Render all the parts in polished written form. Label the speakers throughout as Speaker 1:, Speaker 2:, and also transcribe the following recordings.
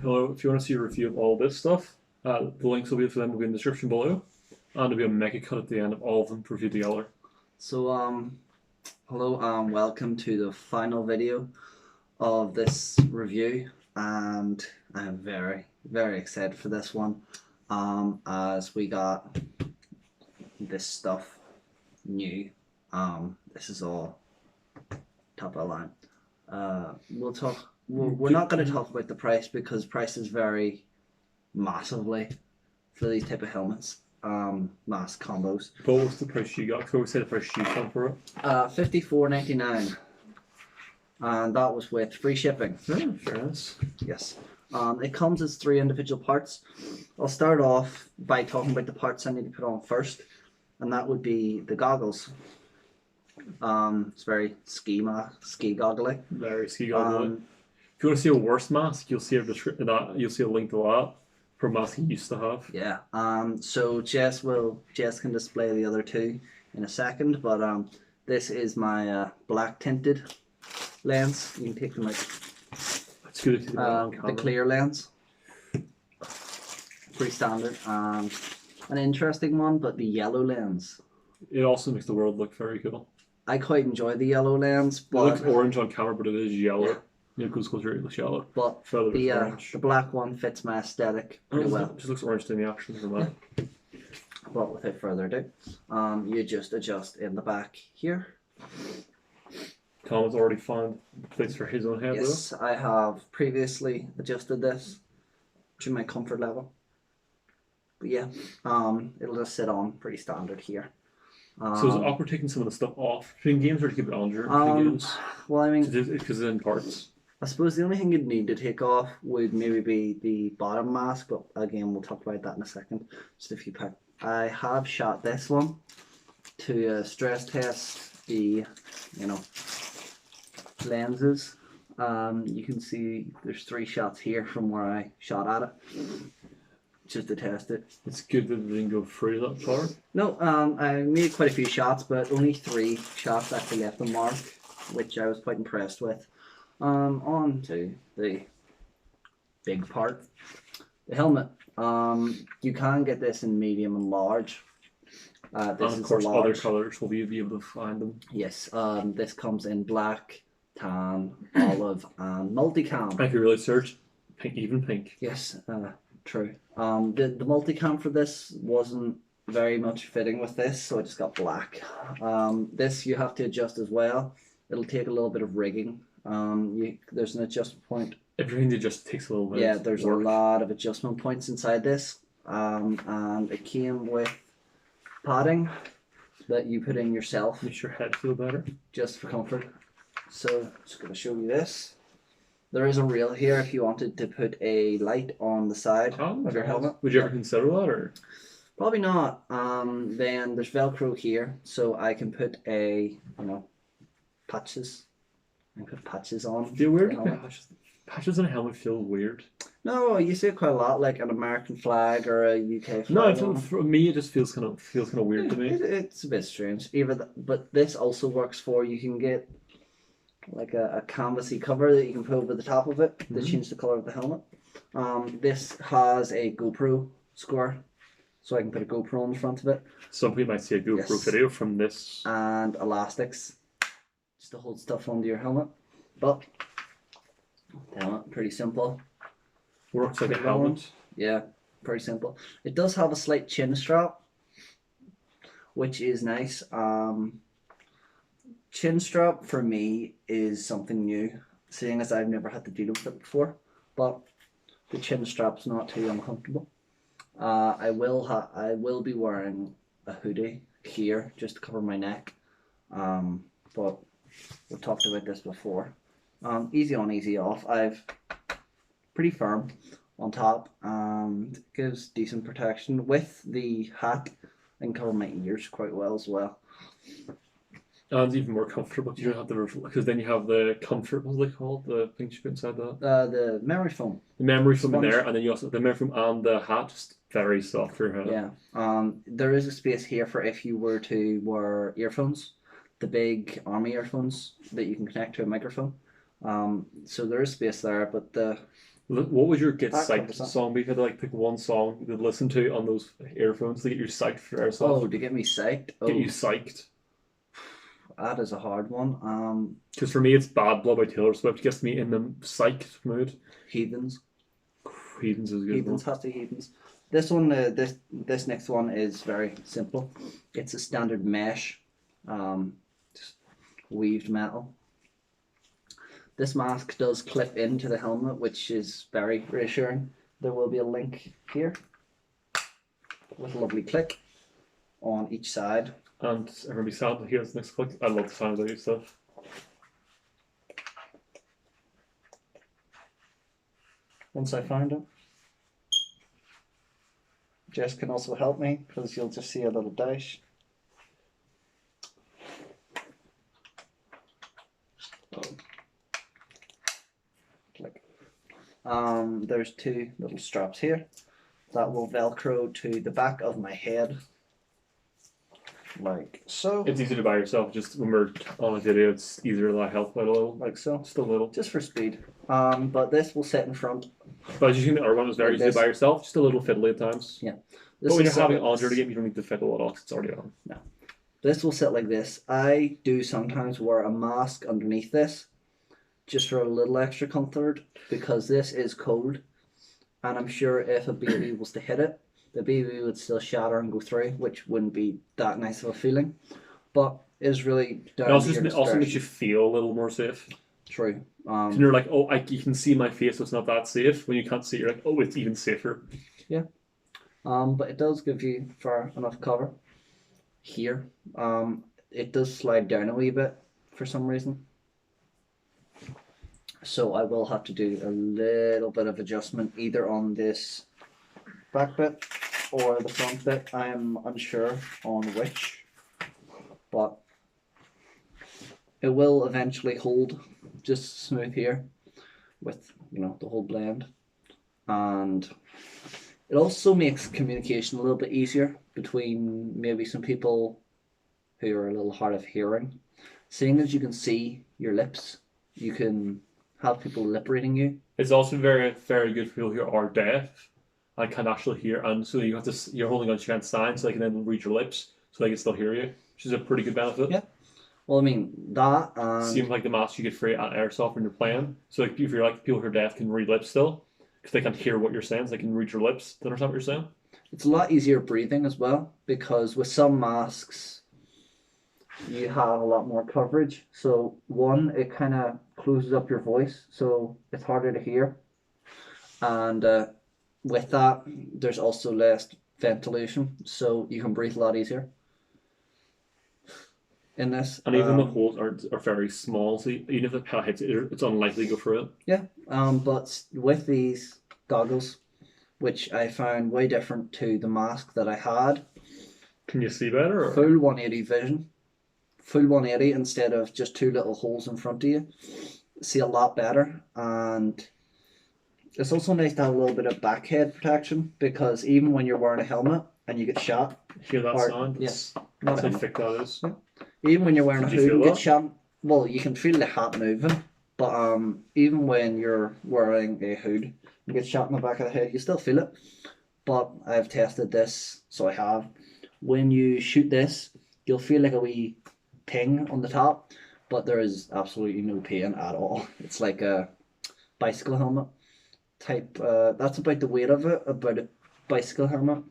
Speaker 1: Hello, if you want to see a review of all this stuff, the links will be for them will be in the description below, and there'll be a mega cut at the end of all of them reviewed together.
Speaker 2: So, hello and welcome to the final video of this review, and I'm very, very excited for this one, as we got this stuff new. This is all top of the line. We're not going to talk about the price because prices vary massively for these type of helmets. Mask combos.
Speaker 1: But what's the price you got? Can we say the price you got for it?
Speaker 2: $54.99, and that was with free shipping.
Speaker 1: Yeah, fair enough.
Speaker 2: Yes. It comes as 3 individual parts. I'll start off by talking about the parts I need to put on first, and that would be the goggles. It's very ski goggly.
Speaker 1: Very ski goggly. If you want to see a worse mask, you'll see a link to that for a mask you used to have.
Speaker 2: Yeah. So Jess can display the other two in a second, but this is my black tinted lens. You can take them out.
Speaker 1: It's good to see
Speaker 2: the clear lens. Pretty standard. An interesting one, but the yellow lens.
Speaker 1: It also makes the world look very cool.
Speaker 2: I quite enjoy the yellow lens, but
Speaker 1: it looks orange on camera, but it is yellow. Yeah. It goes closer, it looks yellow.
Speaker 2: But the black one fits my aesthetic pretty well.
Speaker 1: It just looks orange to me actually from that.
Speaker 2: But without further ado, you just adjust in the back here.
Speaker 1: Tom has already found a place for his own head.
Speaker 2: Yes, I have previously adjusted this to my comfort level. But yeah, it'll just sit on pretty standard here.
Speaker 1: So is it awkward taking some of the stuff off between games, or to keep it on during games?
Speaker 2: Well, I mean,
Speaker 1: because it's in parts.
Speaker 2: I suppose the only thing you'd need to take off would maybe be the bottom mask, but again, we'll talk about that in a second. Just a few packs. I have shot this one to stress test the, lenses. You can see there's 3 shots here from where I shot at it, just to test it.
Speaker 1: It's good that it didn't go through that far.
Speaker 2: No, I made quite a few shots, but only 3 shots actually left a mark, which I was quite impressed with. On to the big part, the helmet. You can get this in medium and large. This
Speaker 1: and of
Speaker 2: is
Speaker 1: course,
Speaker 2: large.
Speaker 1: other colors will be able to find them.
Speaker 2: Yes. This comes in black, tan, olive, and multicam.
Speaker 1: I could really search pink, even pink.
Speaker 2: Yes. True. The multicam for this wasn't very much fitting with this, so I just got black. This you have to adjust as well. It'll take a little bit of rigging. There's an adjustment point.
Speaker 1: Everything just takes a little bit.
Speaker 2: Yeah, there's a lot of adjustment points inside this, and it came with padding that you put in yourself.
Speaker 1: Makes your head feel better.
Speaker 2: Just for comfort. So I'm just going to show you this. There is a rail here if you wanted to put a light on the side of your helmet.
Speaker 1: Would you ever consider that, or?
Speaker 2: Probably not. Then there's Velcro here, so I can put patches. I put patches on.
Speaker 1: Do you weird? Patches on a helmet feel weird.
Speaker 2: No, you see it quite a lot, like an American flag or a UK flag.
Speaker 1: No, for me it just feels kind of weird to me.
Speaker 2: It's a bit strange. But this also works for, you can get like a canvasy cover that you can put over the top of it to change the color of the helmet. This has a GoPro square, so I can put a GoPro on the front of it.
Speaker 1: Some people might see a GoPro video from this.
Speaker 2: And elastics, just to hold stuff onto your helmet. But the helmet, pretty simple.
Speaker 1: Works like a helmet.
Speaker 2: Yeah, pretty simple. It does have a slight chin strap, which is nice. Chin strap for me is something new, seeing as I've never had to deal with it before. But the chin strap's not too uncomfortable. I will be wearing a hoodie here just to cover my neck. But we've talked about this before. Easy on, easy off. I've pretty firm on top and gives decent protection. With the hat, I can cover my ears quite well as well.
Speaker 1: And it's even more comfortable. You don't have the, because then you have the comfort. What's it called? The things you put inside that.
Speaker 2: The memory foam.
Speaker 1: The memory foam in there, and then you also the memory foam and the hat, just very soft for your head.
Speaker 2: Yeah. There is a space here for if you were to wear earphones, the big army earphones that you can connect to a microphone. So there is space there, but the
Speaker 1: What would your get
Speaker 2: that
Speaker 1: psyched
Speaker 2: covers that.
Speaker 1: song be? If you had to like pick one song to listen to on those earphones to get you psyched for
Speaker 2: Oh,
Speaker 1: airsoft,
Speaker 2: to get me psyched.
Speaker 1: get
Speaker 2: Oh,
Speaker 1: you psyched.
Speaker 2: that is a hard one.
Speaker 1: Because for me, it's Bad Blood by Taylor Swift. Gets me in the psyched mood.
Speaker 2: Heathens.
Speaker 1: Heathens is a good
Speaker 2: Heathens
Speaker 1: one.
Speaker 2: has to Heathens. This one, this next one is very simple. It's a standard mesh, just weaved metal. This mask does clip into the helmet, which is very reassuring. There will be a link here with a lovely click on each side.
Speaker 1: And everyone be sad to hear this next click. I love the sound of this stuff.
Speaker 2: Once I find it. Jess can also help me because you'll just see a little dash. Click. There's two little straps here that will velcro to the back of my head, like so.
Speaker 1: It's easy to buy yourself. Just when we're on a video, it's easier to like help out a little.
Speaker 2: Like so,
Speaker 1: Just a little.
Speaker 2: just for speed. But this will sit in front.
Speaker 1: But as you think the other one was very
Speaker 2: Like
Speaker 1: easy to
Speaker 2: this.
Speaker 1: buy yourself. Just a little fiddly at times.
Speaker 2: Yeah.
Speaker 1: But
Speaker 2: This
Speaker 1: when
Speaker 2: will
Speaker 1: you're
Speaker 2: sit
Speaker 1: having
Speaker 2: like
Speaker 1: Andre
Speaker 2: this.
Speaker 1: to game, you don't need to fiddle it off. It's already on.
Speaker 2: This will sit like this. I do sometimes wear a mask underneath this, just for a little extra comfort, because this is cold, and I'm sure if a BB was to hit it, the BB would still shatter and go through, which wouldn't be that nice of a feeling. But it's really down
Speaker 1: It also
Speaker 2: to your
Speaker 1: just also makes
Speaker 2: discretion.
Speaker 1: you feel a little more safe.
Speaker 2: True.
Speaker 1: And you're like, oh, you can see my face, so it's not that safe. When you can't see it, you're like, oh, it's even safer.
Speaker 2: But it does give you far enough cover here. It does slide down a wee bit for some reason. So I will have to do a little bit of adjustment either on this back bit or the front bit. I am unsure on which, but it will eventually hold just smooth here with the whole blend. And it also makes communication a little bit easier between maybe some people who are a little hard of hearing. Seeing as you can see your lips, you can have people lip reading you.
Speaker 1: It's also very, very good for people who are deaf and can't actually hear, and so you're holding on to your sign so they can then read your lips, so they can still hear you, which is a pretty good benefit.
Speaker 2: Yeah. Well, I mean, that and
Speaker 1: Seems like the mask you get free at Airsoft when you're playing. So like, if you're like people who are deaf can read lips still, because they can't hear what you're saying, so they can read your lips. They understand what you're saying.
Speaker 2: it's a lot easier breathing as well, because with some masks, you have a lot more coverage. So one, it kind of closes up your voice, so it's harder to hear. And with that, there's also less ventilation, so you can breathe a lot easier in this.
Speaker 1: And even the holes are very small, so even if the pellet hits it, it's unlikely to go through it.
Speaker 2: But with these goggles, which I found way different to the mask that I had,
Speaker 1: Can you see better? Or?
Speaker 2: full 180 vision, full 180 instead of just two little holes in front of you, see a lot better. And it's also nice to have a little bit of back head protection, because even when you're wearing a helmet and you get shot,
Speaker 1: Hear that
Speaker 2: Or-
Speaker 1: sound?
Speaker 2: yes.
Speaker 1: That's how thick that is.
Speaker 2: even when you're wearing a
Speaker 1: Did you
Speaker 2: hood
Speaker 1: feel
Speaker 2: and get
Speaker 1: that?
Speaker 2: shot, well, you can feel the hat moving, but even when you're wearing a hood and get shot in the back of the head, you still feel it. But I've tested this, so I have. When you shoot this, you'll feel like a wee ping on the top, but there is absolutely no pain at all. It's like a bicycle helmet type. That's about the weight of it, about a bicycle helmet.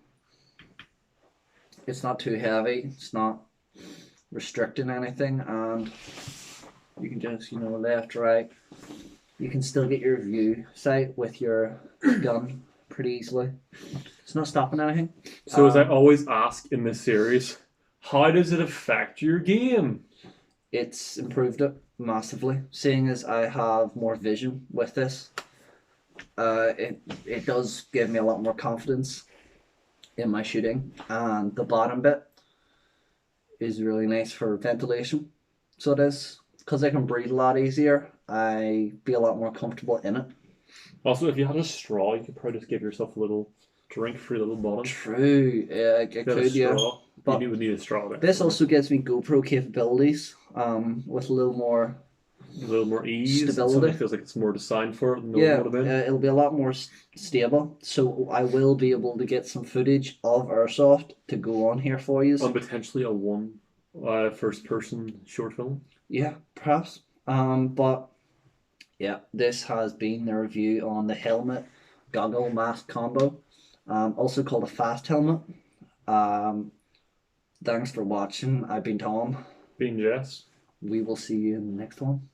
Speaker 2: It's not too heavy. It's not restricting anything, and you can just left, right. You can still get your view sight with your gun pretty easily. It's not stopping anything.
Speaker 1: So as I always ask in this series, how does it affect your game?
Speaker 2: It's improved it massively, seeing as I have more vision with this. It does give me a lot more confidence in my shooting, and the bottom bit is really nice for ventilation. So it is, because I can breathe a lot easier. I be a lot more comfortable in it.
Speaker 1: Also, if you had a straw, you could probably just give yourself a little drink for your little bottom.
Speaker 2: True, yeah, I
Speaker 1: If you had a
Speaker 2: could, yeah.
Speaker 1: straw,
Speaker 2: But
Speaker 1: you would need a straw there.
Speaker 2: this also gives me GoPro capabilities, with a little more
Speaker 1: a little more ease.
Speaker 2: Stability.
Speaker 1: Something feels like it's more designed for it than the
Speaker 2: Yeah,
Speaker 1: one would have been.
Speaker 2: it'll be a lot more stable. So I will be able to get some footage of Airsoft to go on here for you.
Speaker 1: And potentially a one first person short film.
Speaker 2: Yeah, perhaps. But yeah, this has been the review on the helmet goggle mask combo, also called a fast helmet. Um, thanks for watching. I've been Tom.
Speaker 1: Being Jess.
Speaker 2: We will see you in the next one.